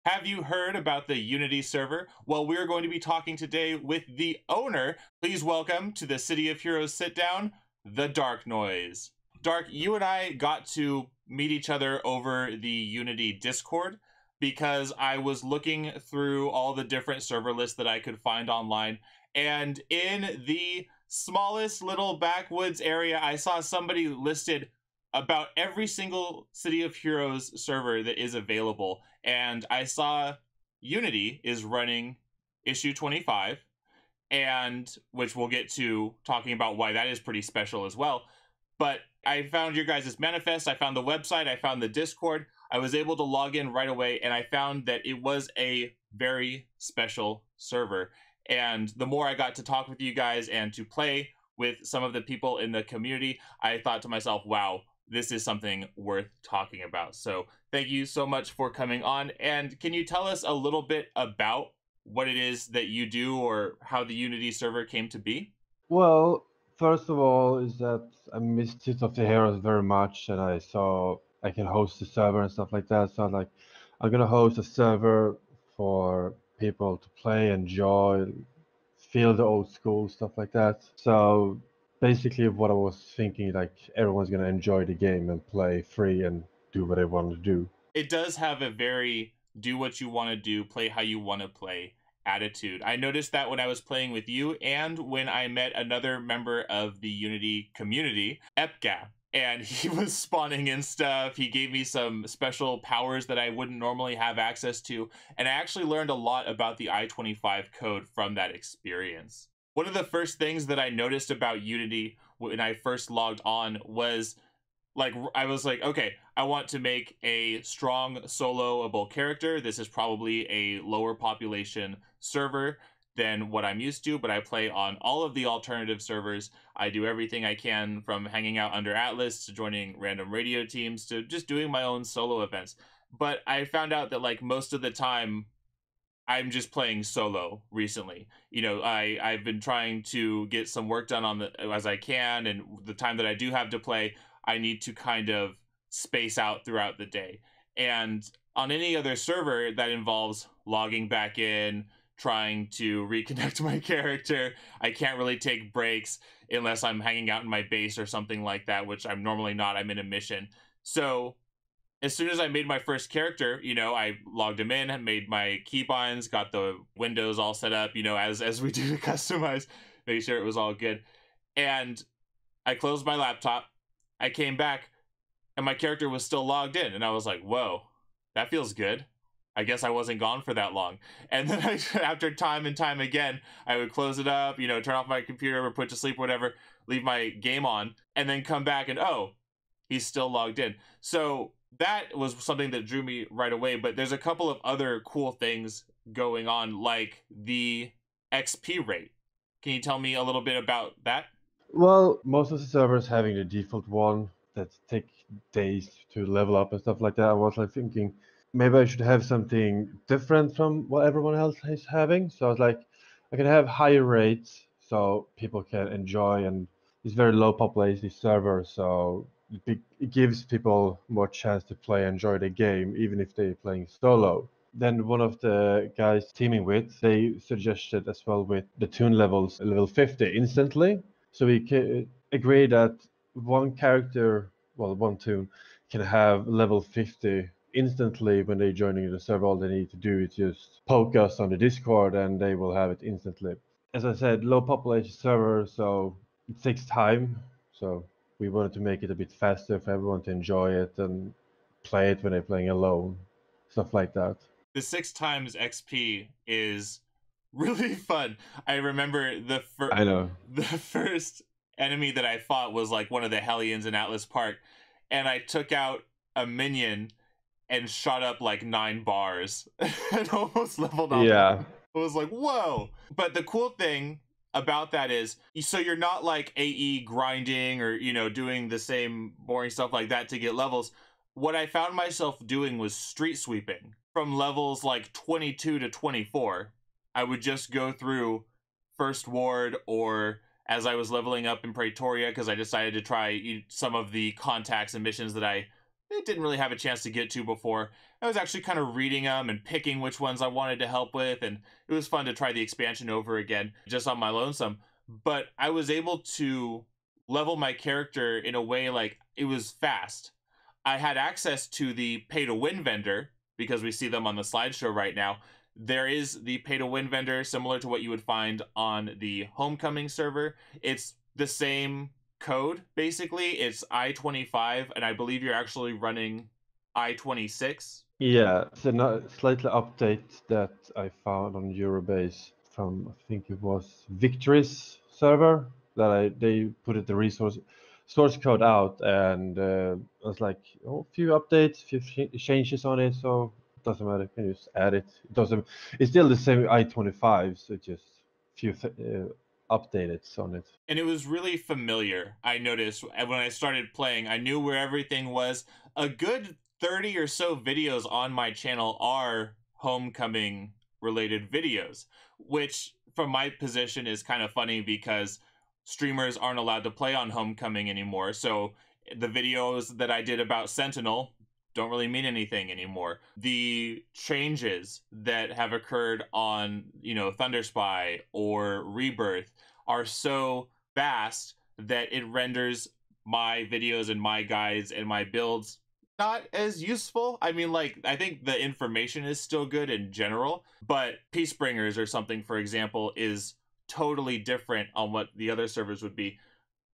Have you heard about the Unity server? Well, we're going to be talking today with the owner. Please welcome to the City of Heroes sit down, TheDarkNoise. Dark, you and I got to meet each other over the Unity Discord because I was looking through all the different server lists that I could find online. And in the smallest little backwoods area, I saw somebody listed about every single City of Heroes server that is available. And I saw Unity is running issue 25, and which we'll get to talking about why that is pretty special as well. But I found your guys' manifest, I found the website, I found the Discord. I was able to log in right away, and I found that it was a very special server. And the more I got to talk with you guys and to play with some of the people in the community, I thought to myself, wow, this is something worth talking about. So thank you so much for coming on. And can you tell us a little bit about what it is that you do or how the Unity server came to be? Well, first of all, is that I missed City of the Heroes very much, and I saw I can host a server and stuff like that. So I'm gonna host a server for people to play, enjoy, feel the old school stuff like that. So basically, what I was thinking, like everyone's gonna enjoy the game and play free and do what they want to do. It does have a very do what you want to do, play how you want to play attitude. I noticed that when I was playing with you and when I met another member of the Unity community, Epga, and he was spawning in stuff. He gave me some special powers that I wouldn't normally have access to, and I actually learned a lot about the I25 code from that experience. One of the first things that I noticed about Unity when I first logged on was like I was like, okay, I want to make a strong soloable character. This is probably a lower population server than what I'm used to, but I play on all of the alternative servers. I do everything I can, from hanging out under Atlas to joining random radio teams to just doing my own solo events. But I found out that like most of the time I'm just playing solo recently. You know, I've been trying to get some work done on the as I can, and the time that I do have to play, I need to kind of space out throughout the day. And on any other server that involves logging back in, trying to reconnect my character, I can't really take breaks unless I'm hanging out in my base or something like that, which I'm normally not. I'm in a mission. So as soon as I made my first character, you know, I logged him in, made my keybinds, got the windows all set up, you know, as we do to customize, make sure it was all good. And I closed my laptop. I came back and my character was still logged in, and I was like, whoa, that feels good. I guess I wasn't gone for that long. And then after time and time again, I would close it up, you know, turn off my computer or put to sleep, whatever, leave my game on, and then come back and, oh, he's still logged in. So that was something that drew me right away. But there's a couple of other cool things going on, like the XP rate. Can you tell me a little bit about that? Well, most of the servers having the default one that take days to level up and stuff like that. I was like thinking maybe I should have something different from what everyone else is having. So I was like, I can have higher rates so people can enjoy, and it's very low population server, so it gives people more chance to play, enjoy the game, even if they're playing solo. Then one of the guys teaming with, they suggested as well with the tune levels level 50 instantly. So we can agree that one character, well, one tune, can have level 50 instantly when they're joining the server. All they need to do is just poke us on the Discord and they will have it instantly. As I said, low population server, so it takes time. So we wanted to make it a bit faster for everyone to enjoy it and play it when they're playing alone, stuff like that. The 6 times XP is really fun. I remember I know. the first enemy that I fought was like one of the Hellions in Atlas Park, and I took out a minion and shot up like 9 bars and almost leveled up. Yeah. I was like, whoa. But the cool thing about that is, so you're not like AE grinding or, you know, doing the same boring stuff like that to get levels. What I found myself doing was street sweeping from levels like 22 to 24. I would just go through First Ward, or as I was leveling up in Pretoria, because I decided to try some of the contacts and missions that I I didn't really have a chance to get to before. I was actually kind of reading them and picking which ones I wanted to help with, and it was fun to try the expansion over again just on my lonesome. But I was able to level my character in a way like it was fast. I had access to the pay to win vendor because we see them on the slideshow right now. There is the pay to win vendor similar to what you would find on the Homecoming server. It's the same code basically. It's I25, and I believe you're actually running I26. Yeah, it's a slightly update that I found on Eurobase from, I think it was Victory's server, that they put it the source code out, and I was like, oh, a few updates, few changes on it, so it doesn't matter, you can just add it. It doesn't. It's still the same I25, so just few updates on it. And it was really familiar. I noticed when I started playing, I knew where everything was. A good 30 or so videos on my channel are Homecoming related videos, which from my position is kind of funny because streamers aren't allowed to play on Homecoming anymore. So the videos that I did about Sentinel don't really mean anything anymore. The changes that have occurred on, Thunder Spy or Rebirth are so fast that it renders my videos and my guides and my builds not as useful. I mean, like, I think the information is still good in general, but Peacebringers or something, for example, is totally different on what the other servers would be.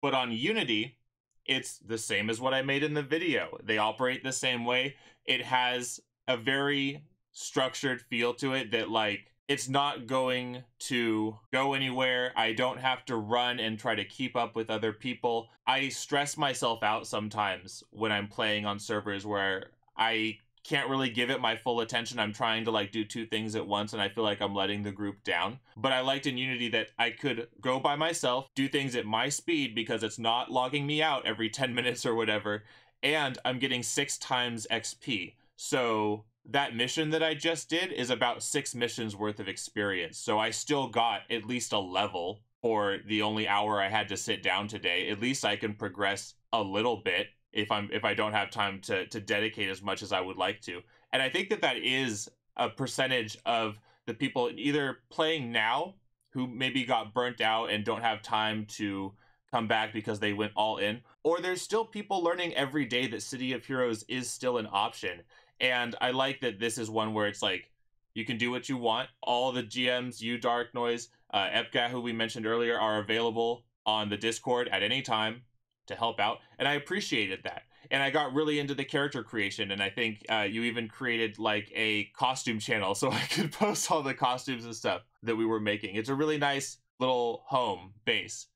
But on Unity, it's the same as what I made in the video. They operate the same way. It has a very structured feel to it that, like, it's not going to go anywhere. I don't have to run and try to keep up with other people. I stress myself out sometimes when I'm playing on servers where I can't really give it my full attention. I'm trying to like do two things at once and I feel like I'm letting the group down. But I liked in Unity that I could go by myself, do things at my speed because it's not logging me out every 10 minutes or whatever, and I'm getting 6 times XP. So that mission that I just did is about 6 missions worth of experience. So I still got at least a level for the only hour I had to sit down today. At least I can progress a little bit if I don't have time to dedicate as much as I would like to. And I think that is a percentage of the people either playing now who maybe got burnt out and don't have time to come back because they went all in, or there's still people learning every day that City of Heroes is still an option. And I like that this is one where it's like, you can do what you want. All the GMs, you, DarkNoise, Epka, who we mentioned earlier, are available on the Discord at any time to help out. And I appreciated that. And I got really into the character creation. And I think you even created like a costume channel so I could post all the costumes and stuff that we were making. It's a really nice little home base.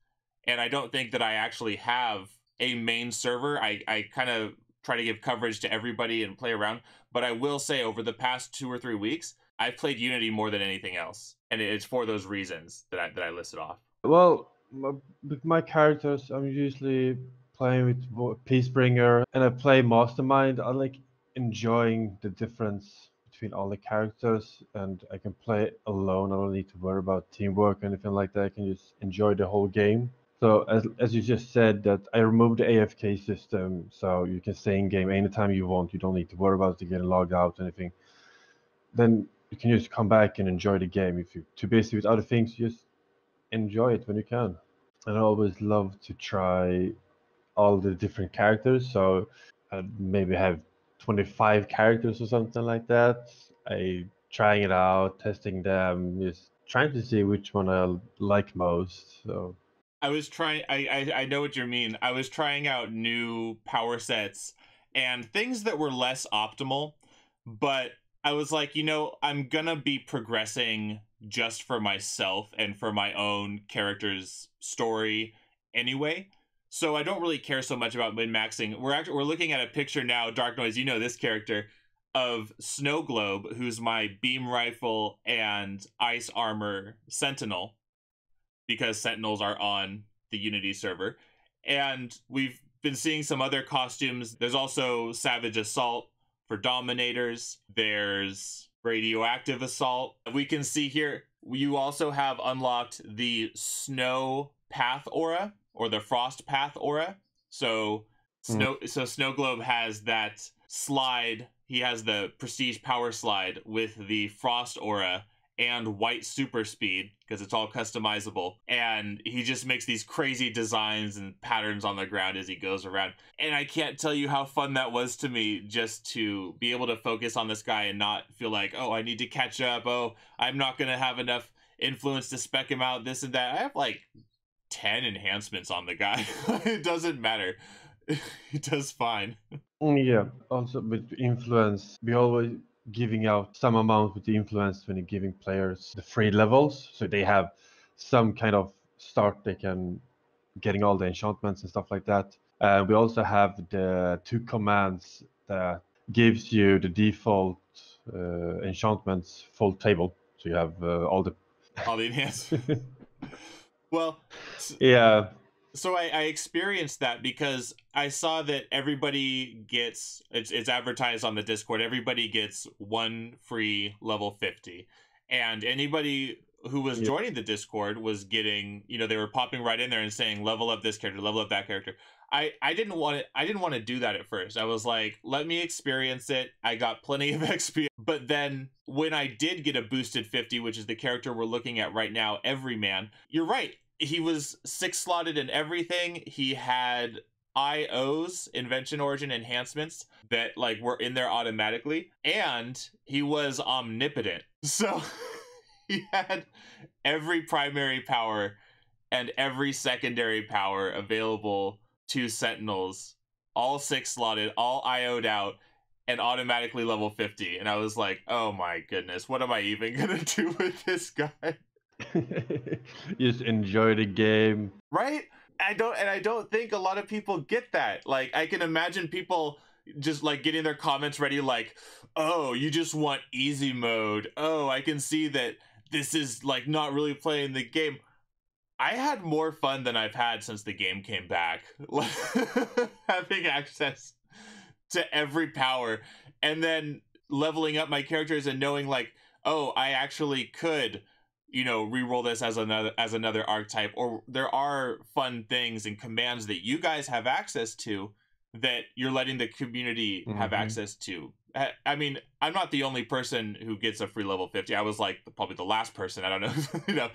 And I don't think that I actually have a main server. I kind of try to give coverage to everybody and play around. But I will say over the past 2 or 3 weeks, I've played Unity more than anything else. And it's for those reasons that I listed off. Well, with my characters, I'm usually playing with Peacebringer, and I play Mastermind. I like enjoying the difference between all the characters, and I can play alone. I don't need to worry about teamwork or anything like that. I can just enjoy the whole game. So as you just said, that I removed the AFK system, so you can stay in game anytime you want. You don't need to worry about getting logged out or anything. Then you can just come back and enjoy the game. If you're too busy with other things, just enjoy it when you can. And I always love to try all the different characters. So I'd maybe have 25 characters or something like that. I trying it out, testing them, just trying to see which one I like most. So I was trying, I know what you mean. I was trying out new power sets and things that were less optimal, but I was like, I'm gonna be progressing just for myself and for my own character's story anyway. So I don't really care so much about min-maxing. We're looking at a picture now, DarkNoise, this character, of Snow Globe, who's my beam rifle and ice armor sentinel, because Sentinels are on the Unity server. And we've been seeing some other costumes. There's also Savage Assault for Dominators. There's Radioactive Assault. We can see here, you also have unlocked the Snow Path Aura, or the Frost Path Aura. So Snow Globe has that slide. He has the prestige power slide with the frost aura and white super speed because it's all customizable, and he just makes these crazy designs and patterns on the ground as he goes around. And I can't tell you how fun that was to me, just to be able to focus on this guy and not feel like, oh, I need to catch up, oh, I'm not gonna have enough influence to spec him out, this and that. I have like 10 enhancements on the guy. It doesn't matter. He does fine. Yeah, also with influence, we always giving out some amount with the influence when you're giving players the free levels, so they have some kind of start. They can getting all the enchantments and stuff like that. We also have the 2 commands that gives you the default enchantments full table, so you have all the enhanced. Well, yeah. So I experienced that because I saw that everybody gets, it's advertised on the Discord, everybody gets 1 free level 50. And anybody who was joining the Discord was getting, they were popping right in there and saying, level up this character, level up that character. I didn't want to do that at first. I was like, let me experience it. I got plenty of XP. But then when I did get a boosted 50, which is the character we're looking at right now, Everyman, you're right. He was 6 slotted in everything. He had IOs, invention origin enhancements, that like were in there automatically, and he was omnipotent. So he had every primary power and every secondary power available to Sentinels, all 6 slotted, all IO'd out, and automatically level 50. And I was like, oh my goodness, what am I even gonna do with this guy? Just enjoy the game, right? I don't think a lot of people get that. Like, I can imagine people just like getting their comments ready like, oh, you just want easy mode, oh, I can see that this is like not really playing the game. I had more fun than I've had since the game came back. Having access to every power and then leveling up my characters and knowing like, oh, I actually could re-roll this as another archetype, or there are fun things and commands that you guys have access to that you're letting the community have access to. I mean, I'm not the only person who gets a free level 50. I was like probably the last person. I don't know.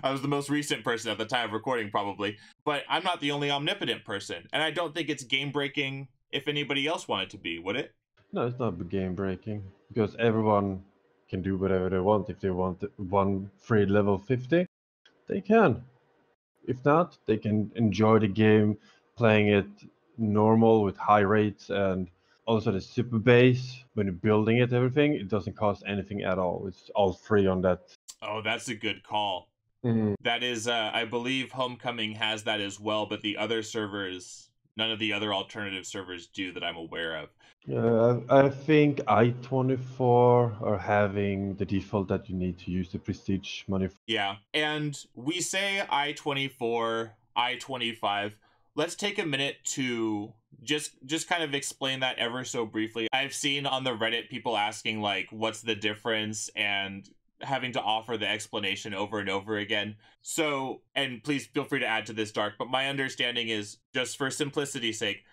I was the most recent person at the time of recording probably, but I'm not the only omnipotent person. And I don't think it's game breaking if anybody else wanted to be, would it? No, it's not game breaking because everyone can do whatever they want. If they want 1 free level 50, they can. If not, they can enjoy the game, playing it normal with high rates, and also the super base, when you're building it, everything, it doesn't cost anything at all. It's all free on that. Oh, that's a good call. That is, I believe Homecoming has that as well, but the other servers, none of the other alternative servers do that I'm aware of. I think I24 are having the default that you need to use the prestige money. Yeah, and we say I24, I25. Let's take a minute to just kind of explain that ever so briefly. I've seen on the Reddit people asking like, what's the difference, and having to offer the explanation over and over again. So, and please feel free to add to this, Dark, but my understanding is, just for simplicity's sake,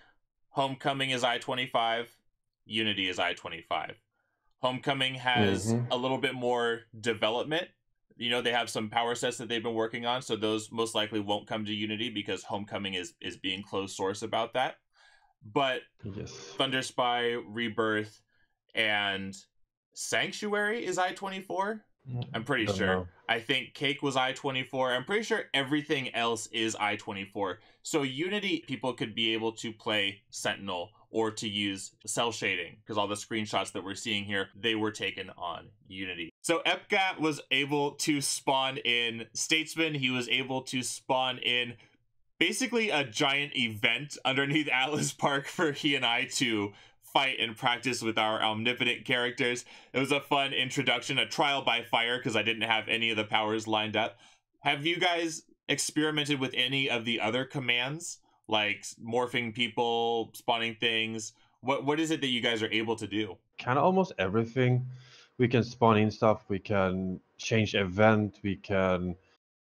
Homecoming is I25, Unity is I25. Homecoming has a little bit more development. They have some power sets that they've been working on, so those most likely won't come to Unity because Homecoming is being closed source about that. But yes. Thunder Spy, Rebirth, and Sanctuary is I24. I'm pretty sure. Know. I think Cake was I24. I'm pretty sure everything else is I24. So Unity people could be able to play Sentinel or to use cell shading, because all the screenshots that we're seeing here, they were taken on Unity. So Epcat was able to spawn in Statesman. He was able to spawn in basically a giant event underneath Atlas Park for he and I to fight and practice with our omnipotent characters. It was a fun introduction, a trial by fire, because I didn't have any of the powers lined up. Have you guys experimented with any of the other commands, like morphing people, spawning things? What is it that you guys are able to do? Kind of almost everything. We can spawn in stuff, we can change event, we can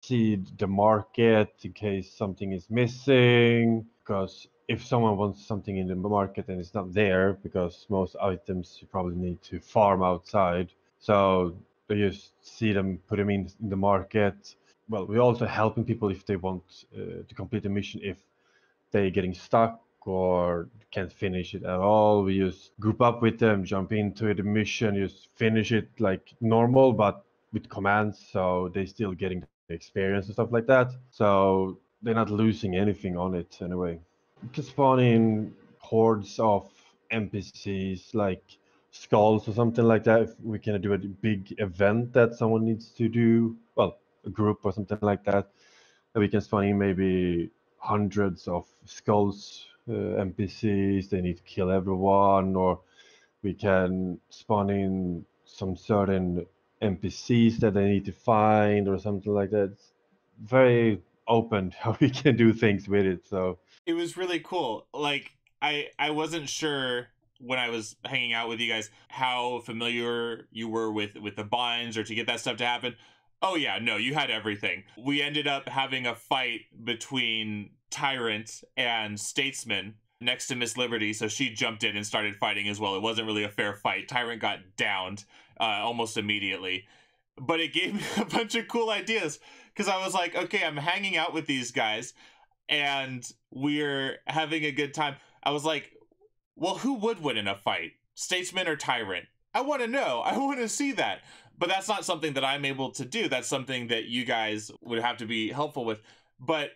see the market in case something is missing, because if someone wants something in the market and it's not there, because most items you probably need to farm outside, so they just see them, put them in the market. Well, we're also helping people if they want to complete a mission, if they're getting stuck or can't finish it at all. We just group up with them, jump into the mission, just finish it like normal, but with commands, so they're still getting the experience and stuff like that. So they're not losing anything on it anyway. You can spawn in hordes of NPCs like skulls or something like that. If we can do a big event that someone needs to do, well, a group or something like that, we can spawn in maybe hundreds of skulls, NPCs. They need to kill everyone, or we can spawn in some certain NPCs that they need to find or something like that. It's very open how we can do things with it. So It was really cool. Like I wasn't sure when I was hanging out with you guys how familiar you were with the binds or to get that stuff to happen. Oh yeah, no, you had everything. We ended up having a fight between Tyrant and Statesman next to Miss Liberty, so she jumped in and started fighting as well. It wasn't really a fair fight. Tyrant got downed almost immediately. But it gave me a bunch of cool ideas because I was like, okay, I'm hanging out with these guys and we're having a good time. I was like, well, who would win in a fight? Statesman or Tyrant? I want to know. I want to see that. But that's not something that I'm able to do. That's something that you guys would have to be helpful with. But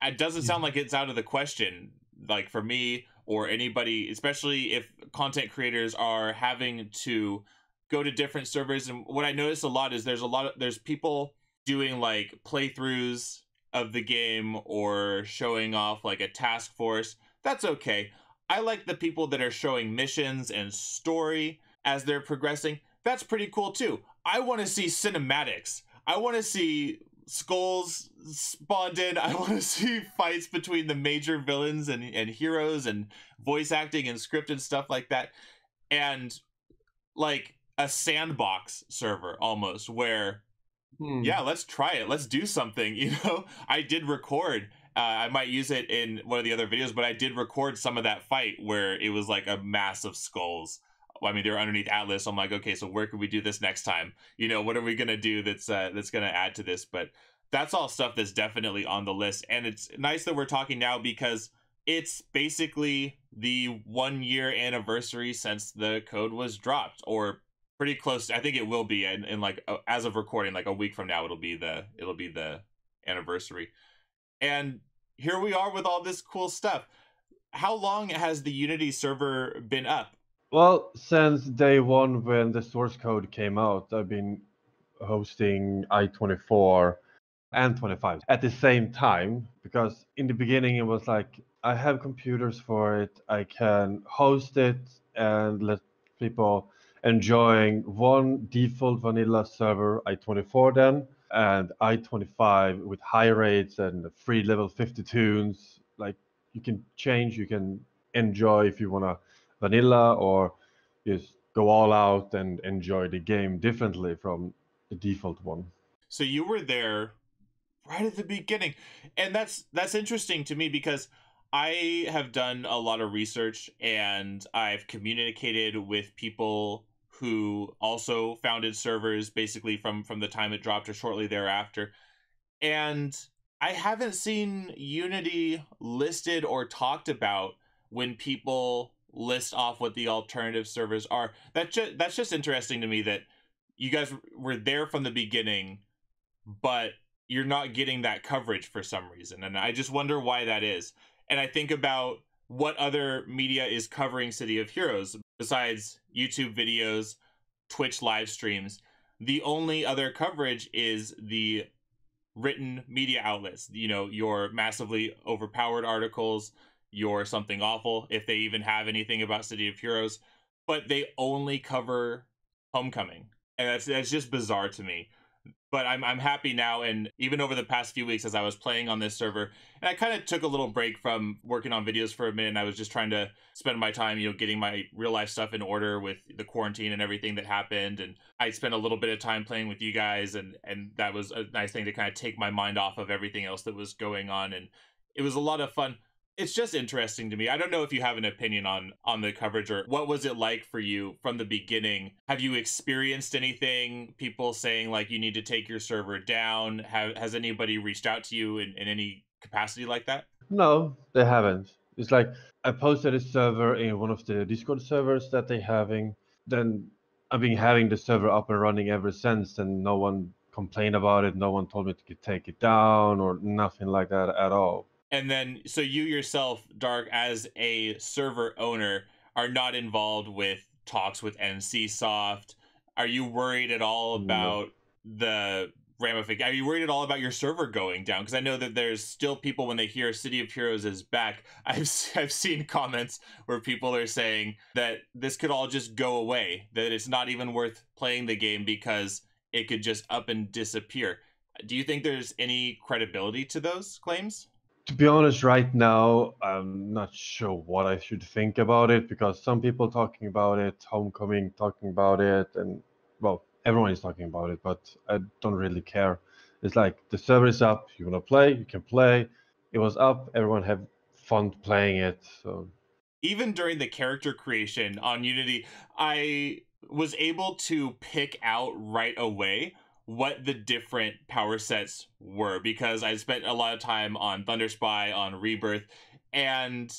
it doesn't sound like it's out of the question, like for me or anybody, especially if content creators are having to go to different servers. And what I notice a lot is there's people doing like playthroughs of the game or showing off like a task force. That's okay. I like the people that are showing missions and story as they're progressing. That's pretty cool too. I want to see cinematics. I want to see skulls spawned in. I want to see fights between the major villains and heroes and voice acting and script and stuff like that. And like a sandbox server almost where yeah, let's try it. Let's do something. You know, I did record. I might use it in one of the other videos, but I did record some of that fight where it was like a mass of skulls. I mean, they were underneath Atlas. So I'm like, okay, so where can we do this next time? You know, what are we gonna do that's gonna add to this? But that's all stuff that's definitely on the list, and it's nice that we're talking now because it's basically the 1 year anniversary since the code was dropped, or pretty close. I think it will be in like as of recording, like a week from now, it'll be the anniversary. And here we are with all this cool stuff. How long has the Unity server been up? well, since day one when the source code came out, I've been hosting I24 and 25 at the same time, because in the beginning it was like I have computers for it, I can host it and let people enjoying one default vanilla server I24 then, and I25 with high rates and free level 50 tunes. Like you can change, you can enjoy if you want to vanilla or just go all out and enjoy the game differently from the default one. So you were there right at the beginning, and that's interesting to me because I have done a lot of research and I've communicated with people who also founded servers basically from the time it dropped or shortly thereafter, and I haven't seen Unity listed or talked about when people list off what the alternative servers are. That's just interesting to me that you guys were there from the beginning, but you're not getting that coverage for some reason. And I just wonder why that is. And I think about what other media is covering City of Heroes besides YouTube videos, Twitch live streams. The only other coverage is the written media outlets, you know, your massively overpowered articles, your something awful, if they even have anything about City of Heroes, but they only cover Homecoming. And that's just bizarre to me. But I'm happy now, and even over the past few weeks as I was playing on this server, and I kind of took a little break from working on videos for a minute, and I was just trying to spend my time, you know, getting my real life stuff in order with the quarantine and everything that happened, and I spent a little bit of time playing with you guys, and that was a nice thing to kind of take my mind off of everything else that was going on, and it was a lot of fun. It's just interesting to me. I don't know if you have an opinion on the coverage, or what was it like for you from the beginning? Have you experienced anything, people saying like you need to take your server down? Has anybody reached out to you in any capacity like that? No, they haven't. It's like I posted a server in one of the Discord servers that they having. Then I've been having the server up and running ever since, and no one complained about it. No one told me to take it down or nothing like that at all. And then, so you yourself, Dark, as a server owner, are not involved with talks with NCSoft. Are you worried at all No. about the ramifications? Are you worried at all about your server going down? Because I know that there's still people, when they hear City of Heroes is back, I've seen comments where people are saying that this could all just go away, that it's not even worth playing the game because it could just up and disappear. Do you think there's any credibility to those claims? To be honest, right now, I'm not sure what I should think about it because some people talking about it, Homecoming talking about it, and well, everyone is talking about it, but I don't really care. It's like the server is up, you want to play, you can play. It was up, everyone have fun playing it. So Even during the character creation on Unity, I was able to pick out right away what the different power sets were, because I spent a lot of time on Thunderspy, on Rebirth, and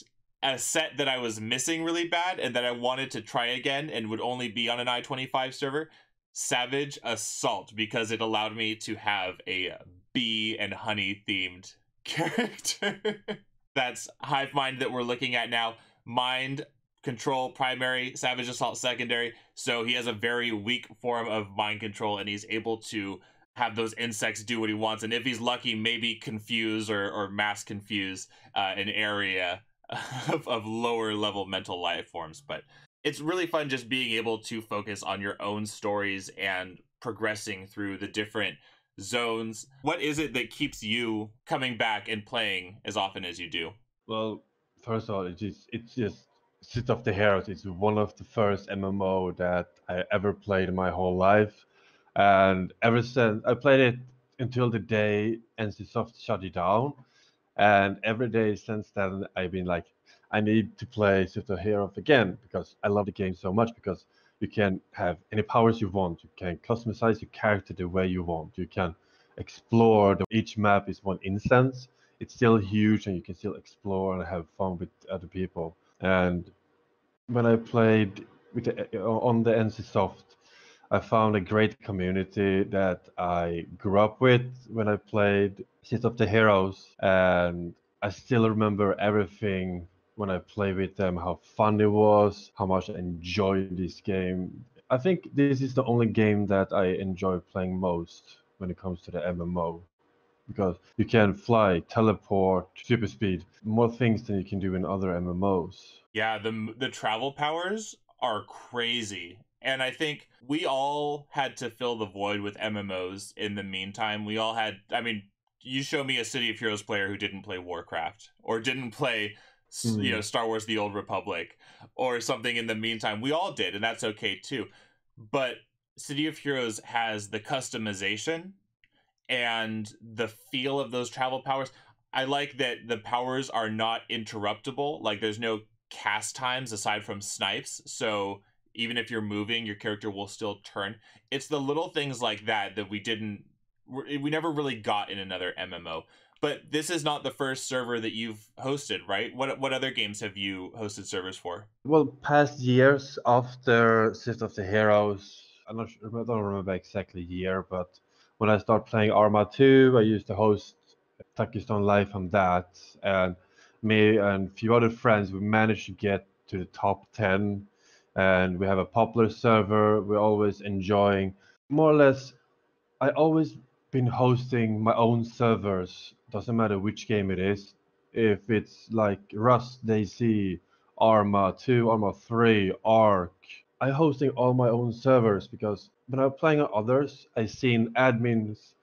a set that I was missing really bad and that I wanted to try again and would only be on an I25 server, Savage Assault, because it allowed me to have a bee and honey themed character. That's Hive Mind that we're looking at now. Mind Control primary, Savage Assault secondary. So he has a very weak form of mind control, and he's able to have those insects do what he wants. And if he's lucky, maybe confuse or mass confuse an area of lower level mental life forms. But it's really fun just being able to focus on your own stories and progressing through the different zones. What is it that keeps you coming back and playing as often as you do? well, first of all, it's just City of the Heroes. It's one of the first MMO that I ever played in my whole life, and ever since I played it until the day NCSoft shut it down, and every day since then I've been like, I need to play City of the Heroes again because I love the game so much because you can have any powers you want. You can customize your character the way you want. You can explore. Each map is one instance. It's still huge, and you can still explore and have fun with other people. And when I played with on the NCSoft, I found a great community that I grew up with when I played City of the Heroes, and I still remember everything when I played with them, how fun it was, how much I enjoyed this game. I think this is the only game that I enjoy playing most when it comes to the MMO because you can fly, teleport, super speed, more things than you can do in other MMOs. Yeah, the travel powers are crazy. And I think we all had to fill the void with MMOs in the meantime. We all had, I mean, you show me a City of Heroes player who didn't play Warcraft or didn't play Mm. Star Wars The Old Republic or something in the meantime. We all did, and that's okay too. But City of Heroes has the customization and the feel of those travel powers. I like that the powers are not interruptible. Like there's no cast times aside from snipes. So even if you're moving, your character will still turn. It's the little things like that that we never really got in another MMO. But this is not the first server that you've hosted, right? What other games have you hosted servers for? Well, past years after City of the Heroes, I don't remember exactly year, but when I started playing Arma 2, I used to host Takistan Live on that, and me and a few other friends, we managed to get to the top 10, and we have a popular server. We're always enjoying, more or less. I always been hosting my own servers. Doesn't matter which game it is. If it's like Rust, DayZ, Arma 2, Arma 3, Ark. I hosting all my own servers because when I'm playing on others, I seen admins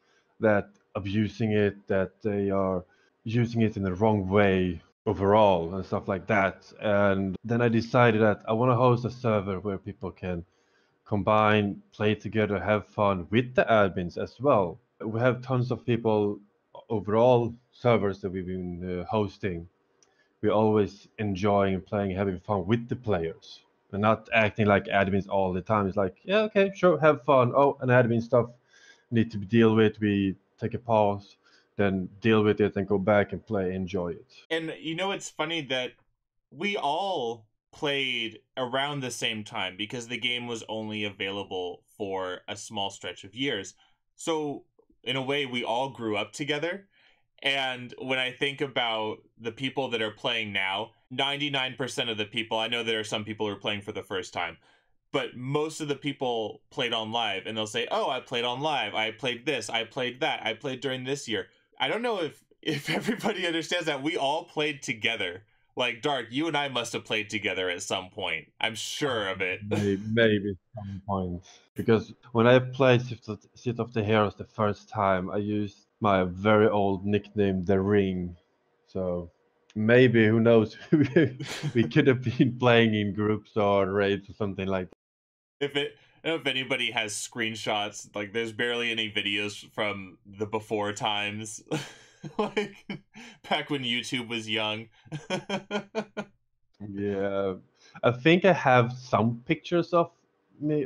that abusing it, that they are using it in the wrong way overall and stuff like that. And then I decided that I want to host a server where people can combine, play together, have fun with the admins as well. We have tons of people overall servers that we've been hosting. we're always enjoying playing, having fun with the players, and not acting like admins all the time. It's like, yeah, okay, sure, have fun. Oh, an admin stuff need to be deal with. We take a pause, then deal with it, and go back and play, enjoy it. And you know, it's funny that we all played around the same time because the game was only available for a small stretch of years. So, in a way, we all grew up together. And when I think about the people that are playing now, 99% of the people, I know there are some people who are playing for the first time, but most of the people played on live and they'll say, "Oh, I played on live. I played this. I played that. I played during this year." I don't know if everybody understands that we all played together. Like Dark, you and I must have played together at some point. I'm sure of it. Maybe some point. Because when I played City of the Heroes the first time, I used my very old nickname, The Ring. So maybe, who knows, we could have been playing in groups or raids or something like that. if it I don't know if anybody has screenshots, like there's barely any videos from the before times. Like back when YouTube was young. Yeah, I think I have some pictures of me,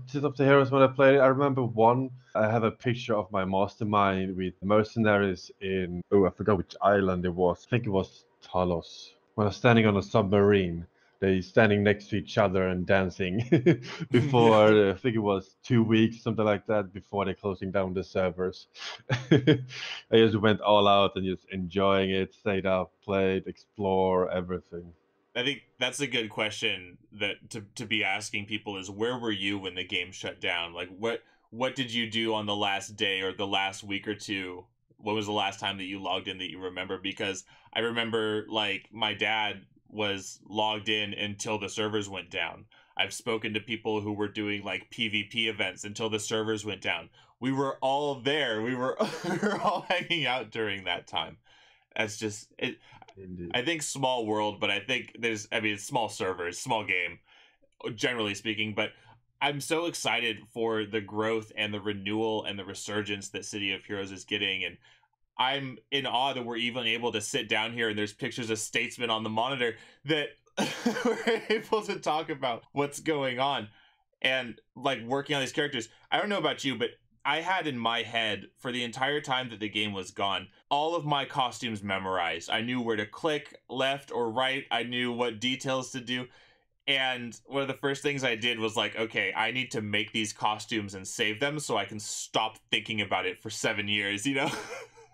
City of the Heroes when I played it. I remember one. I have a picture of my mastermind with mercenaries in. Oh, I forgot which island it was. I think it was Talos. When I was standing on a submarine, they standing next to each other and dancing Yeah. before. I think it was 2 weeks, something like that, before they closing down the servers. I just went all out and just enjoying it, stayed up, played, explore everything. I think that's a good question that to be asking people is where were you when the game shut down? Like what did you do on the last day or the last week or two? When was the last time that you logged in that you remember? Because I remember like my dad was logged in until the servers went down. I've spoken to people who were doing like PvP events until the servers went down. We were all there. We were we were all hanging out during that time. That's just it. Indeed. I think small world, but I think I mean, it's small servers, small game, generally speaking. But I'm so excited for the growth and the renewal and the resurgence that City of Heroes is getting. And I'm in awe that we're even able to sit down here and there's pictures of Statesman on the monitor that we're able to talk about what's going on and like working on these characters. I don't know about you, but I had in my head for the entire time that the game was gone, all of my costumes memorized. I knew where to click, left or right. I knew what details to do. And one of the first things I did was like, okay, I need to make these costumes and save them so I can stop thinking about it for 7 years, you know?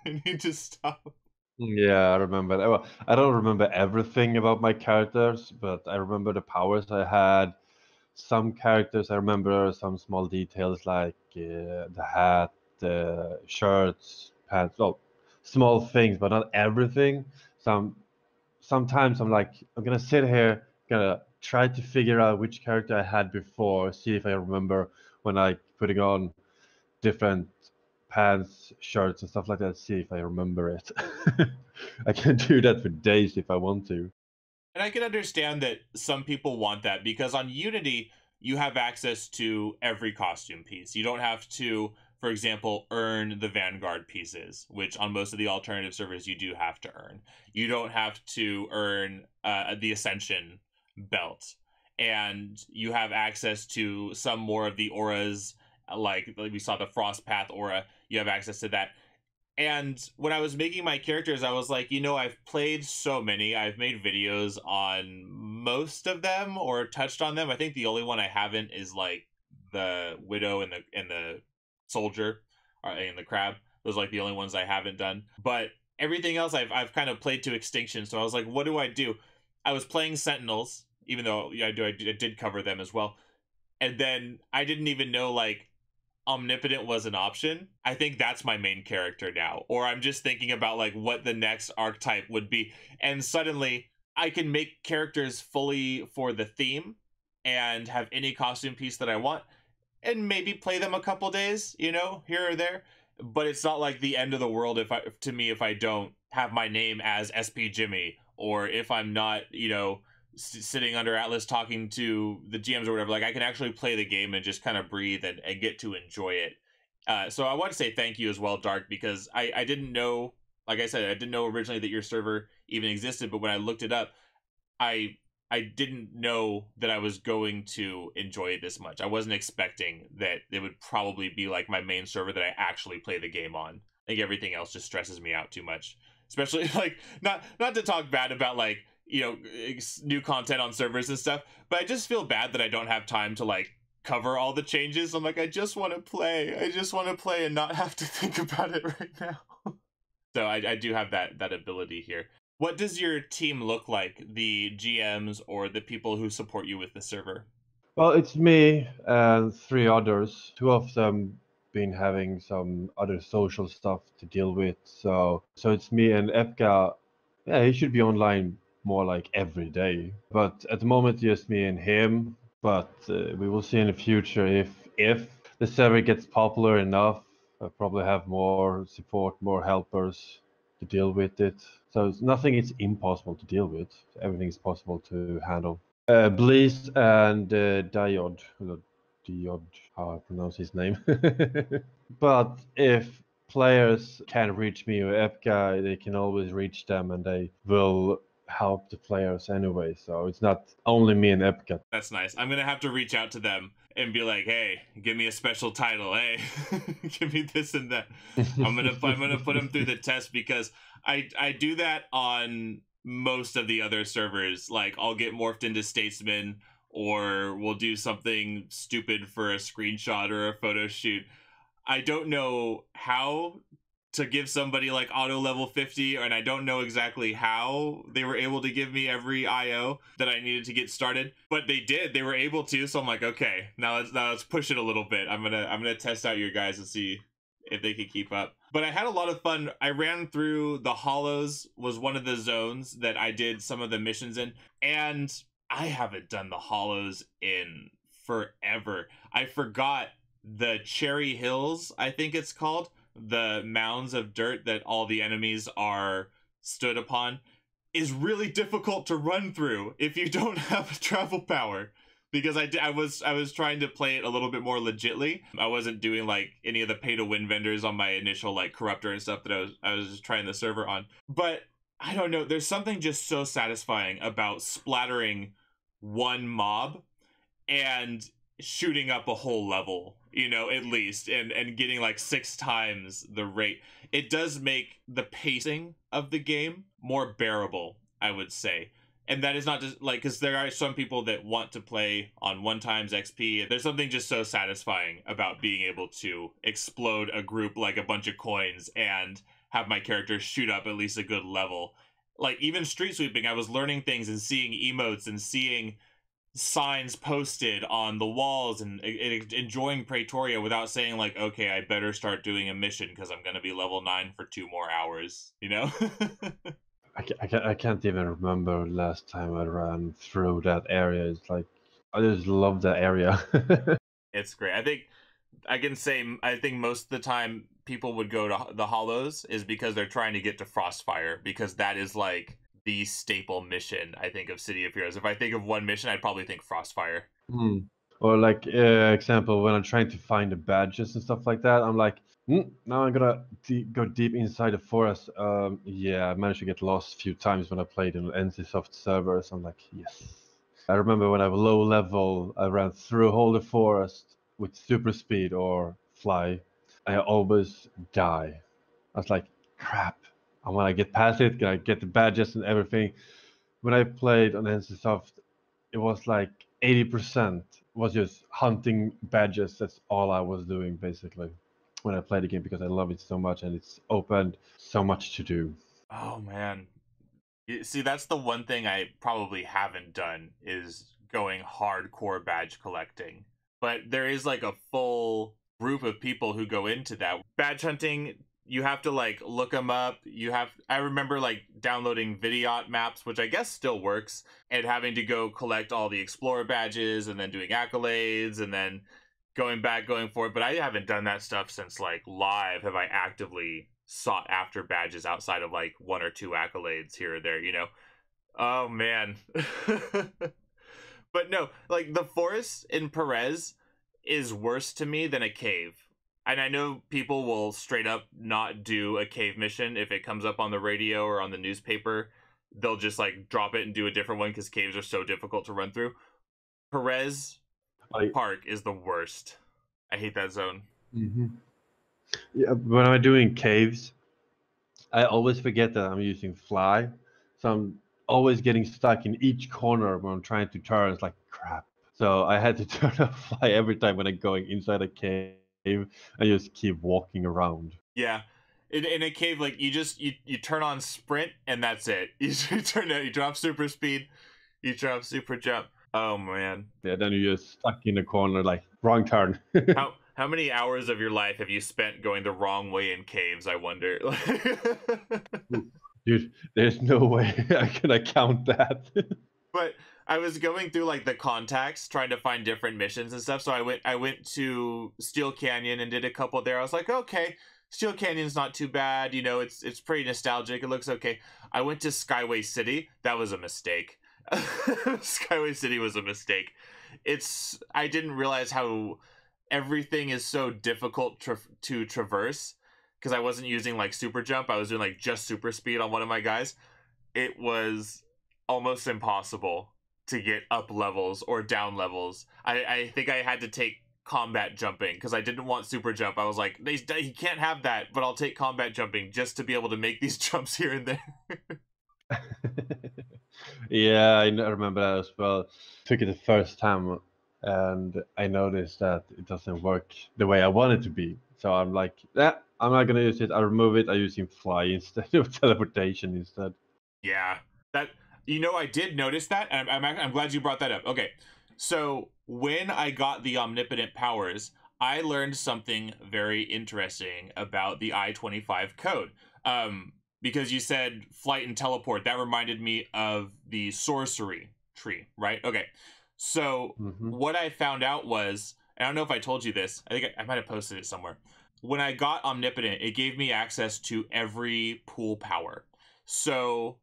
I need to stop. Yeah, I remember that. Well, I don't remember everything about my characters, but I remember the powers I had. Some characters I remember some small details like the hat, the shirts, pants. Well, small things, but not everything. Sometimes I'm like, I'm gonna sit here, gonna try to figure out which character I had before, see if I remember when I putting on different pants, shirts, and stuff like that. See if I remember it. I can do that for days if I want to. And I can understand that some people want that because on Unity, you have access to every costume piece. You don't have to, for example, earn the Vanguard pieces, which on most of the alternative servers you do have to earn. You don't have to earn the Ascension belt. And you have access to some more of the auras, like we saw the Frost Path aura. You have access to that. And when I was making my characters, I was like, you know, I've played so many. I've made videos on most of them or touched on them. I think the only one I haven't is like the Widow and the Soldier and the Crab. Those are like the only ones I haven't done. But everything else I've kind of played to extinction. So I was like, what do I do? I was playing Sentinels, even though I did cover them as well. And then I didn't even know like Omnipotent was an option. I think that's my main character now. Or I'm just thinking about like what the next archetype would be. And suddenly I can make characters fully for the theme and have any costume piece that I want and maybe play them a couple days, you know, here or there. But it's not like the end of the world if I don't have my name as SP Jimmy or if I'm not, you know, sitting under Atlas talking to the GMs or whatever. Like I can actually play the game and just kind of breathe and get to enjoy it. So I want to say thank you as well, Dark, because I didn't know, like I said, I didn't know originally that your server even existed, but when I looked it up, I didn't know that I was going to enjoy it this much. I wasn't expecting that it would probably be like my main server that I actually play the game on. I think everything else just stresses me out too much. Especially like not to talk bad about like, you know, new content on servers and stuff, but I just feel bad that I don't have time to like cover all the changes. I'm like, I just want to play. I just want to play and not have to think about it right now. So I do have that ability here. What does your team look like, the GMs or the people who support you with the server? Well, it's me and three others. Two of them been having some other social stuff to deal with. So it's me and Epka. Yeah, he should be online more like every day. But at the moment, just me and him. But we will see in the future if the server gets popular enough. I'll probably have more support, more helpers to deal with it. So nothing is impossible to deal with. Everything is possible to handle. Blease and Diod, how I pronounce his name. But if players can reach me or Epka, they can always reach them and they will help the players anyway. So it's not only me and Epka. That's nice. I'm gonna have to reach out to them and be like, hey, give me a special title. Hey, give me this and that. I'm gonna put them through the test because I do that on most of the other servers. Like I'll get morphed into Statesman, or we'll do something stupid for a screenshot or a photo shoot. I don't know how to give somebody like auto level 50, and I don't know exactly how they were able to give me every IO that I needed to get started, but they did. They were able to, so I'm like, okay, now let's push it a little bit. I'm gonna test out your guys and see if they can keep up. But I had a lot of fun. I ran through the Hollows, was one of the zones that I did some of the missions in, and I haven't done the Hollows in forever. I forgot the Cherry Hills, I think it's called, the mounds of dirt that all the enemies are stood upon, is really difficult to run through if you don't have a travel power. Because I was trying to play it a little bit more legitly. I wasn't doing like any of the pay to win vendors on my initial like corruptor and stuff that I was just trying the server on. But I don't know, there's something just so satisfying about splattering one mob and shooting up a whole level, you know, at least, and getting like 6 times the rate. It does make the pacing of the game more bearable, I would say. And that is not just like, because there are some people that want to play on 1 times XP. There's something just so satisfying about being able to explode a group like a bunch of coins and have my character shoot up at least a good level. Like even street sweeping, I was learning things and seeing emotes and seeing signs posted on the walls and enjoying Praetoria without saying like, okay, I better start doing a mission because I'm going to be level 9 for 2 more hours, you know? I can't even remember last time I ran through that area. It's like, I just love that area. It's great. I think I can say, I think most of the time people would go to the Hollows is because they're trying to get to Frostfire, because that is like the staple mission, I think, of City of Heroes. If I think of one mission, I'd probably think Frostfire. Or like example, when I'm trying to find the badges and stuff like that, I'm like, now I'm gonna go deep inside the forest. Yeah, I managed to get lost a few times when I played in NCSoft servers. I'm like, yes. I remember when I was low level, I ran through all the forest with super speed or fly. I always die. I was like, crap. And when I get past it, I get the badges and everything. When I played on NCSoft, it was like 80% was just hunting badges. That's all I was doing basically when I played the game, because I love it so much and it's opened so much to do. Oh man. See, that's the one thing I probably haven't done, is going hardcore badge collecting. But there is like a full group of people who go into that. Badge hunting, you have to like look them up. I remember like downloading Vidiot maps, which I guess still works, and having to go collect all the Explorer badges and then doing accolades and then going forward. But I haven't done that stuff since like live have I actively sought after badges outside of like 1 or 2 accolades here or there, you know. Oh man. But no, like the forest in Perez is worse to me than a cave. And I know people will straight up not do a cave mission if it comes up on the radio or on the newspaper they'll just like drop it and do a different one because caves are so difficult to run through. Perez I, Park is the worst. I hate that zone. Mhm. Yeah, when I'm doing caves, I always forget that I'm using fly, so I'm always getting stuck in each corner when I'm trying to turn. It's like crap. So I had to turn off fly every time when I'm going inside a cave and just keep walking around. Yeah. In a cave, like you turn on sprint and that's it. You you drop super speed, you drop super jump. Oh man. Yeah, then you're just stuck in the corner, like wrong turn. How many hours of your life have you spent going the wrong way in caves, I wonder? Dude, there's no way I can account that. But I was going through like the contacts trying to find different missions and stuff. So I went to Steel Canyon and did a couple there. I was like, okay, Steel Canyon's not too bad. You know, it's pretty nostalgic. It looks okay. I went to Skyway City. That was a mistake. Skyway City was a mistake. I didn't realize how everything is so difficult to traverse because I wasn't using like super jump. I was doing like just super speed on one of my guys. It was almost impossible to get up levels or down levels. I think I had to take combat jumping because I didn't want super jump. I was like, he can't have that, but I'll take combat jumping just to be able to make these jumps here and there. Yeah, remember that as well. Took it the first time, and I noticed that it doesn't work the way I want it to be. So I'm like, yeah, I'm not gonna use it. I'll remove it. I'm using fly instead of teleportation instead. Yeah, that I did notice that, and I'm glad you brought that up. Okay, so when I got the omnipotent powers, I learned something very interesting about the I25 code. Because you said flight and teleport, that reminded me of the sorcery tree, right? Okay, so Hmm. what I found out was, I don't know if I told you this. I think I might have posted it somewhere. When I got omnipotent, it gave me access to every pool power. So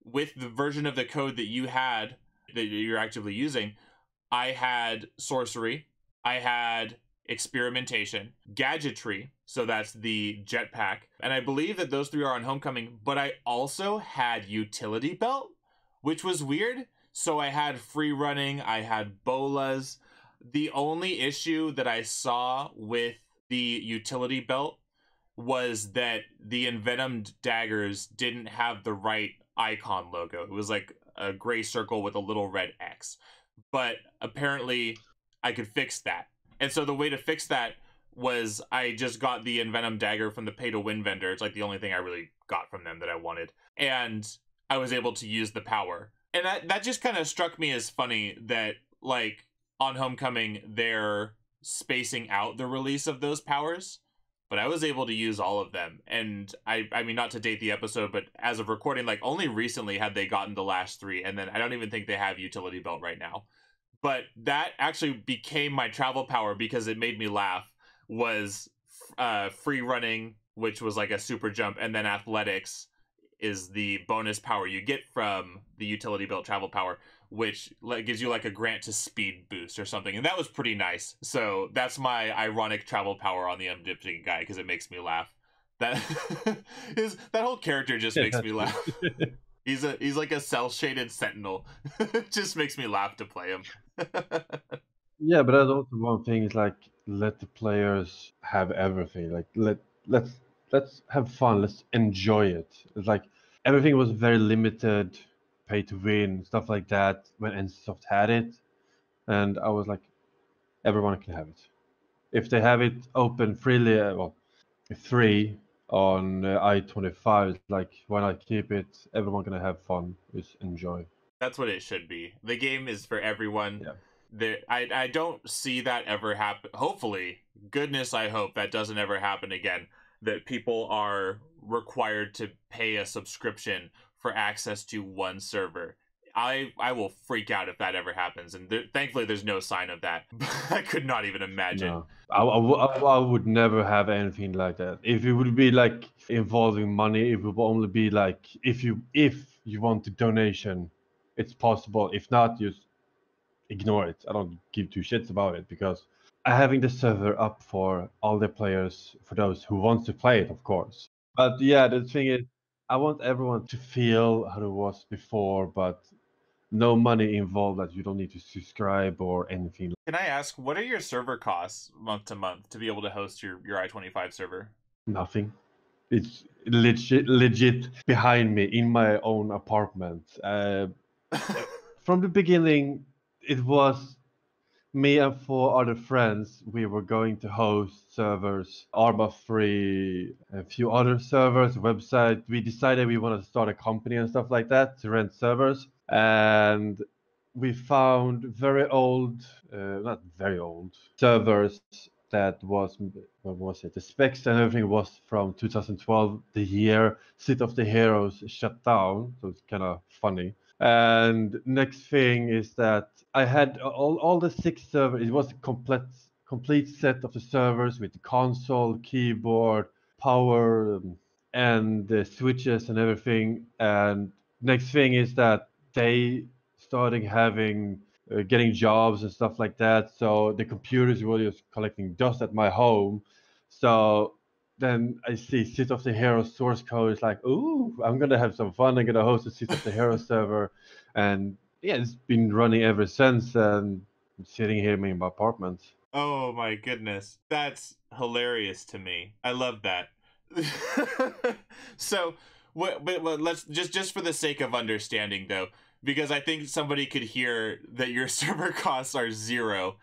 with the version of the code that you had that you're actively using, I had sorcery, I had experimentation, gadgetry, so that's the jetpack, and I believe that those three are on Homecoming, but I also had utility belt, which was weird. So I had free running, I had bolas. The only issue that I saw with the utility belt was that the envenomed daggers didn't have the right icon logo. It was like a gray circle with a little red X. But apparently I could fix that. And so the way to fix that was I just got the envenom dagger from the pay to win vendor. It's like the only thing I really got from them that I wanted. And I was able to use the power. And that just kind of struck me as funny that like on Homecoming they're spacing out the release of those powers, but I was able to use all of them. And I mean, not to date the episode, but as of recording, like only recently had they gotten the last three, and then I don't even think they have utility belt right now. But that actually became my travel power because it made me laugh. Was free running, which was like a super jump, and then athletics is the bonus power you get from the utility belt travel power, which gives you like a grant to speed boost or something, and that was pretty nice. So that's my ironic travel power on the omnipotent guy because it makes me laugh. That that whole character just Yeah, makes me that's laugh. good. He's like a cell shaded sentinel. It just makes me laugh to play him. Yeah, but that's also one thing is like let the players have everything. Like let's let's have fun. Let's enjoy it. It's like everything was very limited, pay to win, stuff like that when NCSoft had it, and I was like, everyone can have it. If they have it open freely, well, free on I25, like why not keep it? Everyone gonna have fun, just enjoy. That's what it should be. The game is for everyone. Yeah. I don't see that ever happen. Hopefully, goodness, I hope that doesn't ever happen again. That people are required to pay a subscription for access to one server. I will freak out if that ever happens, and thankfully there's no sign of that. I could not even imagine. No, I would never have anything like that. If it would be like involving money, it would only be like if you want the donation, it's possible. If not, just ignore it. I don't give two shits about it because I'm having the server up for all the players, for those who wants to play it, of course. But yeah, the thing is, I want everyone to feel how it was before, but no money involved. That you don't need to subscribe or anything. Can I ask, what are your server costs month to month to be able to host your I25 server? Nothing. It's legit behind me in my own apartment. From the beginning, it was me and four other friends. We were going to host servers, Arma Free, a few other servers, website. We decided we wanted to start a company and stuff like that to rent servers. And we found very old, not very old, servers that was, what was it? The specs and everything was from 2012, the year City of the Heroes shut down. So it's kind of funny. And next thing is that I had all the six servers. It was a complete set of the servers with the console, keyboard, power, and the switches and everything. And next thing is that they starting having getting jobs and stuff like that. So the computers were just collecting dust at my home. So then I see City of the Heroes source code. It's like, ooh, I'm gonna have some fun. I'm gonna host a City of the Heroes server, and yeah, it's been running ever since. And I'm sitting here in my apartment. Oh my goodness. That's hilarious to me. I love that. So, but let's just for the sake of understanding though, because I think somebody could hear that your server costs are 0.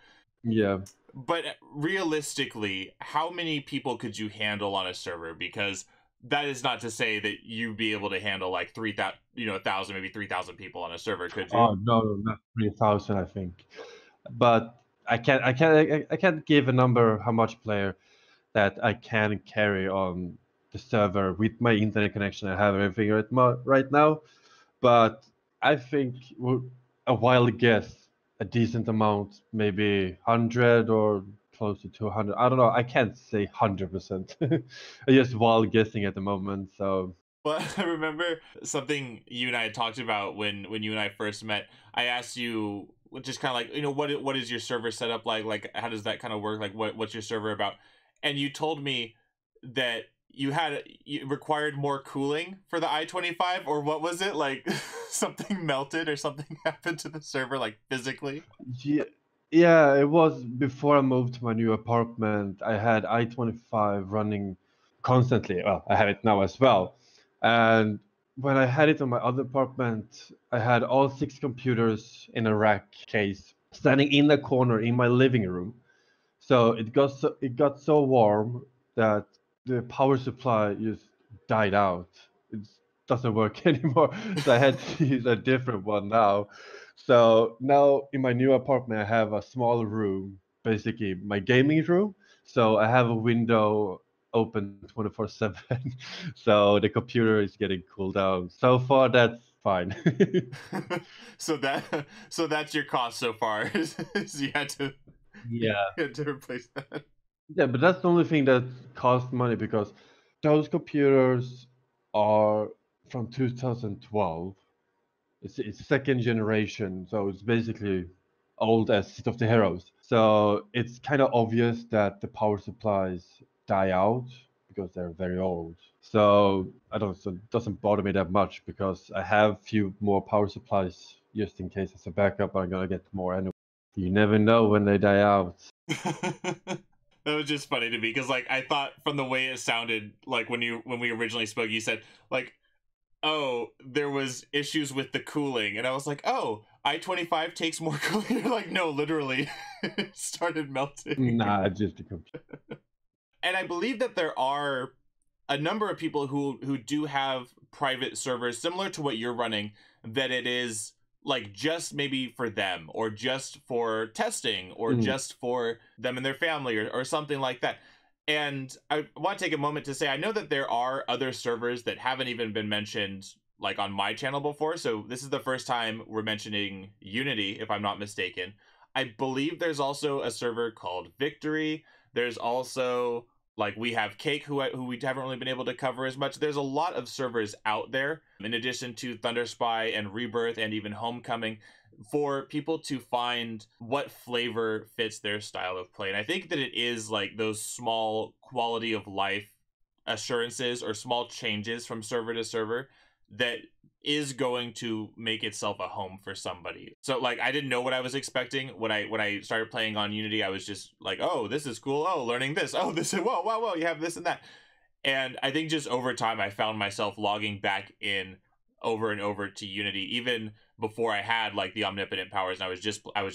Yeah. But realistically, how many people could you handle on a server? Because that is not to say that you'd be able to handle like 3,000, 1,000, maybe 3,000 people on a server, could you? Oh no, not 3,000, I think. But I can't give a number how much player that I can carry on the server with my internet connection. I have everything right now, but I think a wild guess, a decent amount, maybe 100 or close to 200. I don't know. I can't say 100%. I'm just wild guessing at the moment. So Well, I remember something you and I had talked about when you and I first met. I asked you just kind of like, what is your server setup like? Like, how does that kind of work? Like, what's your server about? And you told me that you required more cooling for the I25, or what was it? Like something melted or something happened to the server, like physically? yeah, yeah, it was before I moved to my new apartment. I had I25 running constantly. Well, I have it now as well. And when I had it on my other apartment, I had all six computers in a rack case standing in the corner in my living room. So it got so warm that the power supply just died out. It doesn't work anymore. So I had to use a different one now. So now in my new apartment, I have a small room, basically my gaming room. So I have a window open 24/7. So the computer is getting cooled down. So far, that's fine. So that's your cost so far. Is you had to you Yeah. had to replace that. Yeah, but that's the only thing that costs money because those computers are from 2012. It's second generation, so it's basically old as City of the Heroes. So it's kind of obvious that the power supplies die out because they're very old. So I don't, so it doesn't bother me that much because I have few more power supplies just in case as a backup. I'm gonna get more anyway. You never know when they die out. That was just funny to me because like I thought from the way it sounded like when we originally spoke, you said like, oh, there was issues with the cooling, and I was like, oh, I25 takes more cooling. You're like, no, literally, it started melting. Nah, just a computer. And I believe that there are a number of people who do have private servers similar to what you're running, that it is like just maybe for them or just for testing or just for them and their family or something like that. And I want to take a moment to say I know that there are other servers that haven't even been mentioned like on my channel before, so this is the first time we're mentioning Unity, if I'm not mistaken. I believe there's also a server called Victory. There's also like we have Cake, who we haven't really been able to cover as much. There's a lot of servers out there, in addition to Thunder Spy and Rebirth and even Homecoming, for people to find what flavor fits their style of play. And I think that it is like those small quality of life assurances or small changes from server to server that is going to make itself a home for somebody. So like I didn't know what I was expecting when I started playing on Unity. I was just like, oh, this is cool. Oh, learning this. Oh, this is whoa, you have this and that. And I think just over time I found myself logging back in over and over to Unity, even before I had like the omnipotent powers and I was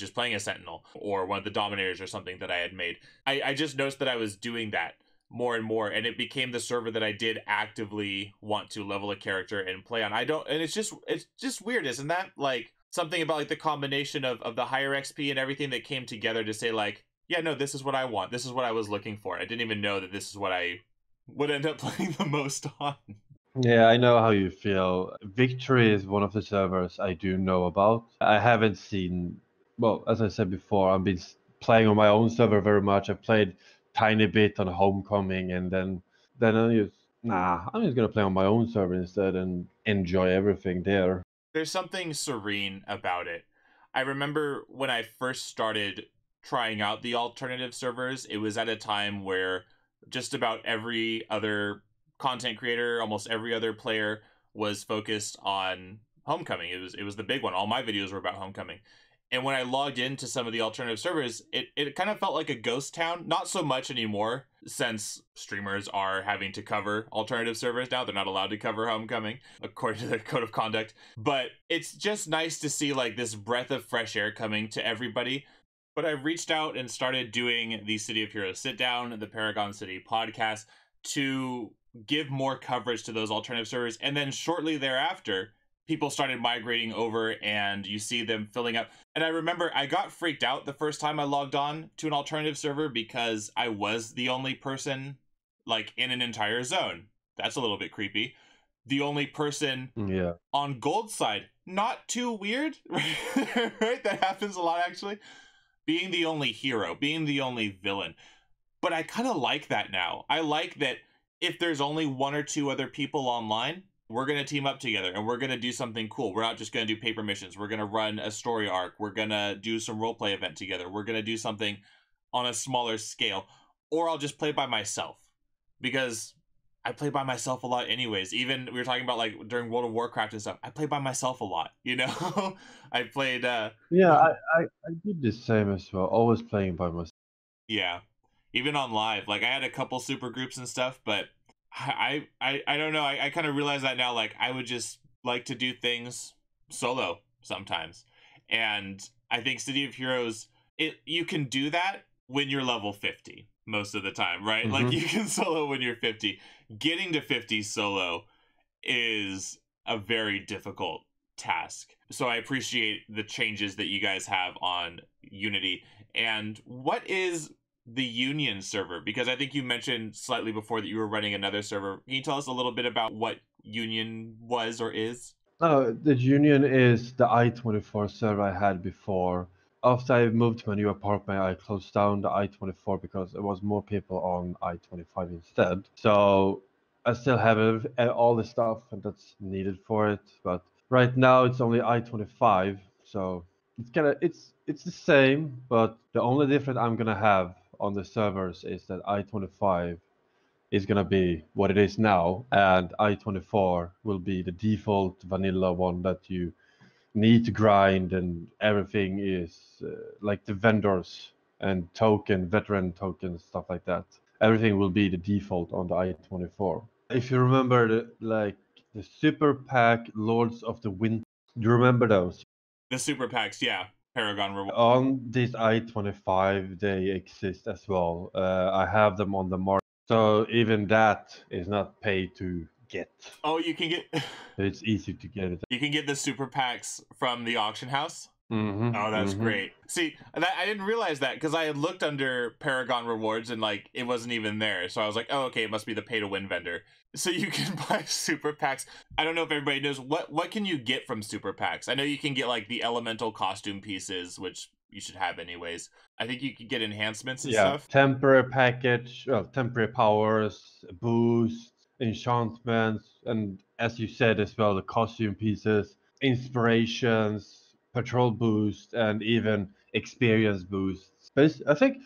just playing a sentinel or one of the dominators or something that I had made. I just noticed that I was doing that more and more, and it became the server that I did actively want to level a character and play on. I don't, and it's just weird, isn't that? Like something about like the combination of the higher XP and everything that came together to say like, yeah, no, this is what I want. This is what I was looking for. I didn't even know that this is what I would end up playing the most on. Yeah, I know how you feel. Victory is one of the servers I do know about. I haven't seen, well, as I said before, I've been playing on my own server very much. I've played tiny bit on Homecoming, and then I'm just gonna play on my own server instead and enjoy everything there. There's something serene about it. I remember when I first started trying out the alternative servers, it was at a time where just about every other content creator, almost every other player was focused on Homecoming. It was the big one. All my videos were about Homecoming. And when I logged into some of the alternative servers, it kind of felt like a ghost town. Not so much anymore, since streamers are having to cover alternative servers now. They're not allowed to cover Homecoming, according to their code of conduct. But it's just nice to see like this breath of fresh air coming to everybody. But I reached out and started doing the City of Heroes sit down, the Paragon City podcast, to give more coverage to those alternative servers. And then shortly thereafter, people started migrating over and you see them filling up. And I remember I got freaked out the first time I logged on to an alternative server because I was the only person like in an entire zone. That's a little bit creepy. The only person on gold side. Not too weird, right? That happens a lot actually. Being the only hero, being the only villain. But I kind of like that now. I like that if there's only one or two other people online, we're going to team up together and we're going to do something cool. We're not just going to do paper missions. We're going to run a story arc. We're going to do some roleplay event together. We're going to do something on a smaller scale. Or I'll just play by myself. Because I play by myself a lot anyways. Even we were talking about like during World of Warcraft and stuff. I play by myself a lot, you know? I played... I did the same as well. Always playing by myself. Yeah. Even on live. Like I had a couple super groups and stuff, but I don't know. I kind of realize that now. Like I would just like to do things solo sometimes, and I think City of Heroes, you can do that when you're level 50 most of the time, right? Like you can solo when you're 50. Getting to 50 solo is a very difficult task. So I appreciate the changes that you guys have on Unity. And what is the Union server? Because I think you mentioned slightly before that you were running another server. Can you tell us a little bit about what Union was or is? No, the Union is the I24 server I had before. After I moved to a new apartment, I closed down the I24 because there was more people on I25 instead. So I still have all the stuff that's needed for it, but right now it's only I25. So it's the same, but the only difference I'm gonna have on the servers is that I25 is gonna be what it is now, and I24 will be the default vanilla one that you need to grind, and everything is like the vendors and veteran tokens, stuff like that. Everything will be the default on the I24. If you remember the super pack Lords of the Wind, do you remember those? The super packs, yeah. Paragon reward. On this I25, they exist as well. I have them on the market. So even that is not paid to get. Oh, you can get... It's easy to get it. You can get the super packs from the auction house? Oh, that's Mm-hmm. great. See, I didn't realize that because I had looked under Paragon rewards and like it wasn't even there. So I was like, oh, okay, it must be the pay to win vendor. So you can buy super packs. I don't know if everybody knows what can you get from super packs. I know you can get like the elemental costume pieces, which you should have anyways. I think you could get enhancements and stuff. Temporary package, temporary powers, boosts, enchantments, and as you said as well, the costume pieces, inspirations, patrol boost, and even experience boosts. But I think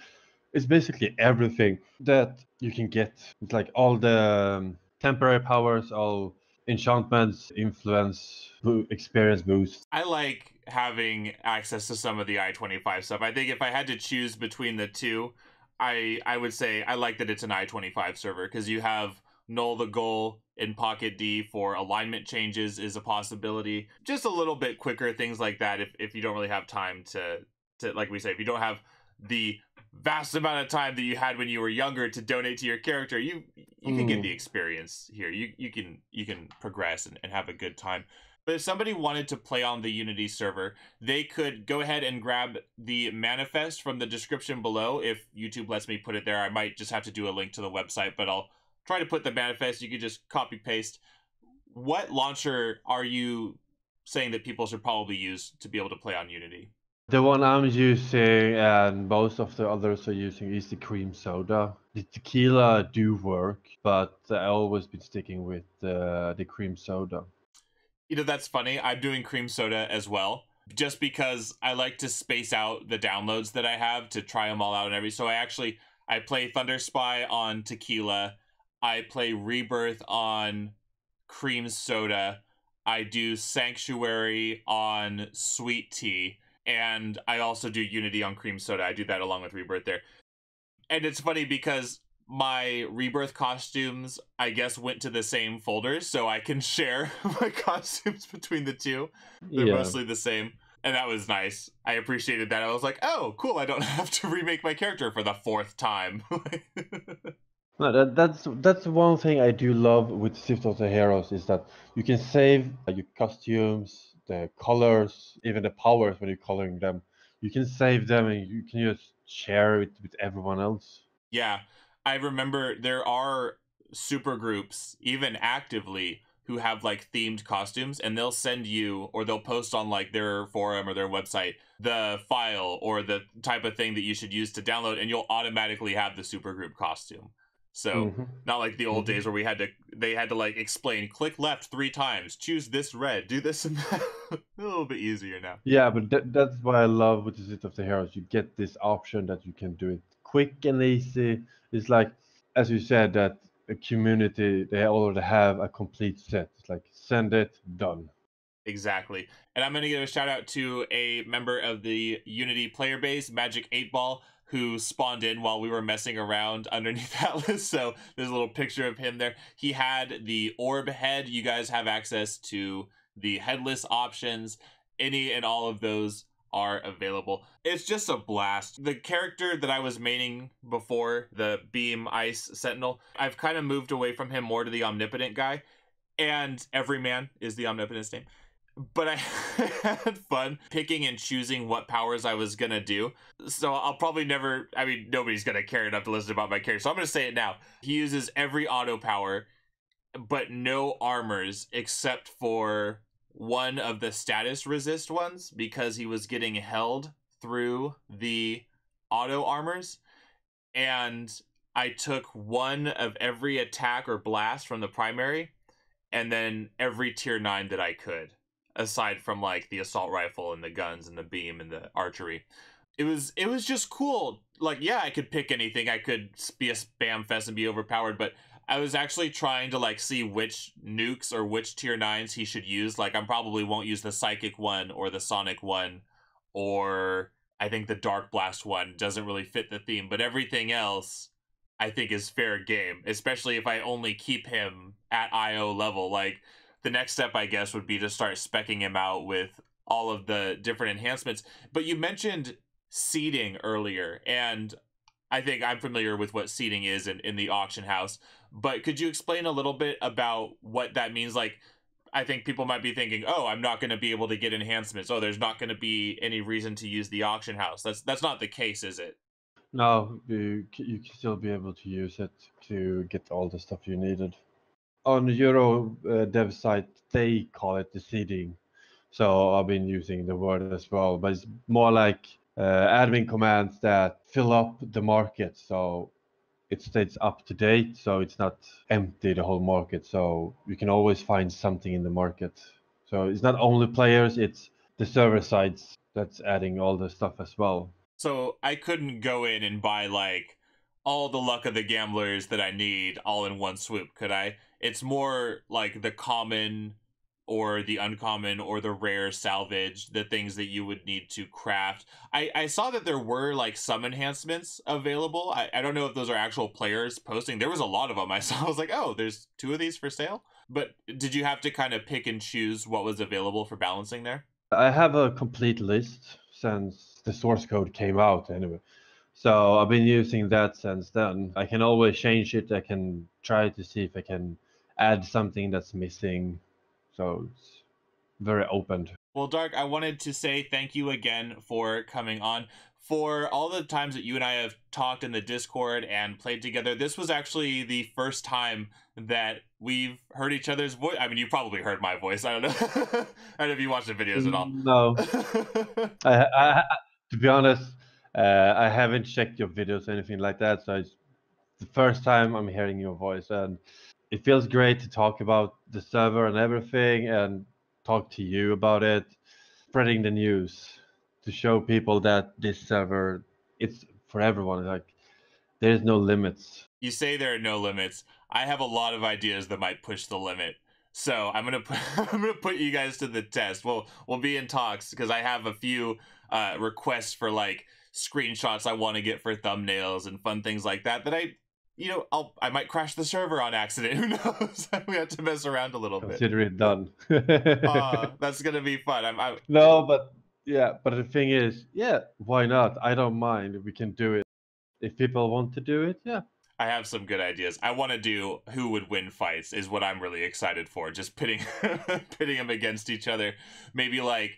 It's basically everything that you can get. It's like all the temporary powers, all enchantments, influence, experience boost. I like having access to some of the I25 stuff. I think if I had to choose between the two, I would say I like that it's an I25 server because you have Null the Goal in Pocket D for alignment changes is a possibility. Just a little bit quicker, things like that if you don't really have time to like we say, if you don't have the vast amount of time that you had when you were younger to donate to your character, you can get the experience here. You can progress and have a good time. But if somebody wanted to play on the Unity server, they could go ahead and grab the manifest from the description below. If YouTube lets me put it there, I might just have to do a link to the website, but I'll try to put the manifest. You could just copy paste. What launcher are you saying that people should probably use to be able to play on Unity? The one I'm using and most of the others are using is the cream soda. The tequila do work, but I always been sticking with the cream soda. You know, that's funny. I'm doing cream soda as well, just because I like to space out the downloads that I have to try them all out and everything. So I play Thunder Spy on tequila. I play Rebirth on cream soda. I do Sanctuary on sweet tea. And I also do Unity on cream soda. I do that along with Rebirth there. And it's funny because my Rebirth costumes, I guess, went to the same folders, so I can share my costumes between the two. They're mostly the same. And that was nice. I appreciated that. I was like, oh, cool, I don't have to remake my character for the 4th time. No, that's one thing I do love with Sift of the Heroes is that you can save your costumes, the colors, even the powers when you're coloring them. You can save them and you can just share it with everyone else. Yeah, I remember there are super groups, even actively, who have like themed costumes, and they'll send you or they'll post on like their forum or their website the file or the type of thing that you should use to download, and you'll automatically have the super group costume. So not like the old days where they had to like explain, click left 3 times, choose this red, do this and that. A little bit easier now. Yeah, but that's what I love with the Sift of the Heroes. You get this option that you can do it quick and easy. It's like, as you said, that a community, they already have a complete set. It's like, send it, done. Exactly. And I'm going to give a shout out to a member of the Unity player base, Magic 8 Ball, who spawned in while we were messing around underneath that list. So there's a little picture of him there. He had the orb head. You guys have access to the headless options. Any and all of those are available. It's just a blast. The character that I was maining before, the Beam Ice Sentinel, I've kind of moved away from him more to the Omnipotent guy. And Everyman is the Omnipotent's name. But I had fun picking and choosing what powers I was gonna do. So I'll probably never, I mean, nobody's gonna care enough to listen about my character, so I'm gonna say it now. He uses every auto power, but no armors except for one of the status resist ones because he was getting held through the auto armors. And I took one of every attack or blast from the primary, and then every tier 9 that I could, aside from like the assault rifle and the guns and the beam and the archery. It was just cool. Like, yeah, I could pick anything. I could be a spam fest and be overpowered, but I was actually trying to like see which nukes or which tier 9s he should use. Like, I probably won't use the psychic one or the sonic one, or I think the dark blast one doesn't really fit the theme, but everything else I think is fair game, especially if I only keep him at IO level. Like, the next step, I guess, would be to start speccing him out with all of the different enhancements. But you mentioned seeding earlier, and I think I'm familiar with what seeding is in the auction house. But could you explain a little bit about what that means? Like, I think people might be thinking, oh, I'm not going to be able to get enhancements. Oh, there's not going to be any reason to use the auction house. That's not the case, is it? No, you can still be able to use it to get all the stuff you needed. On the Euro dev site, they call it the seeding. So I've been using the word as well, but it's more like admin commands that fill up the market. So it stays up to date, so it's not empty the whole market. So you can always find something in the market. So it's not only players, it's the server sides that's adding all the stuff as well. So I couldn't go in and buy like all the luck of the gamblers that I need all in one swoop, could I? It's more like the common or the uncommon or the rare salvage, the things that you would need to craft. I saw that there were like some enhancements available. I don't know if those are actual players posting. There was a lot of them. I saw, I was like, oh, there's 2 of these for sale. But did you have to kind of pick and choose what was available for balancing there? I have a complete list since the source code came out anyway. So I've been using that since then. I can always change it. I can try to see if I can add something that's missing. So it's very open. Well, Dark, I wanted to say thank you again for coming on. For all the times that you and I have talked in the Discord and played together, this was actually the first time that we've heard each other's voice. I mean, you probably heard my voice. I don't know. I don't know if you watched the videos at all. No, to be honest, I haven't checked your videos or anything like that. So it's the first time I'm hearing your voice, and it feels great to talk about the server and everything, and talk to you about it, spreading the news to show people that this server, it's for everyone. Like there's no limits. You say there are no limits. I have a lot of ideas that might push the limit. So I'm gonna put I'm gonna put you guys to the test. We'll be in talks because I have a few requests for like screenshots I want to get for thumbnails and fun things like that. That I might crash the server on accident. Who knows? We have to mess around a little bit. Consider it done. That's gonna be fun. No, but yeah, but the thing is, yeah, why not? I don't mind. We can do it if people want to do it. Yeah. I have some good ideas. I want to do who would win fights is what I'm really excited for. Just pitting pitting them against each other. Maybe like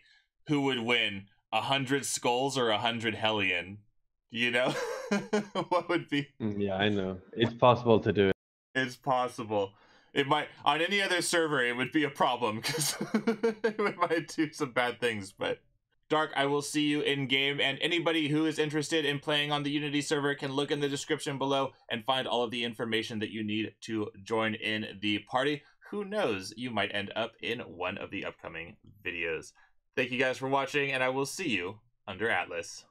who would win 100 skulls or 100 Hellion. You know, what would be? Yeah, I know. It's possible to do it. It's possible. It might on any other server. It would be a problem because it might do some bad things, but. Dark, I will see you in game, and anybody who is interested in playing on the Unity server can look in the description below and find all of the information that you need to join in the party. Who knows, you might end up in one of the upcoming videos. Thank you guys for watching, and I will see you under Atlas.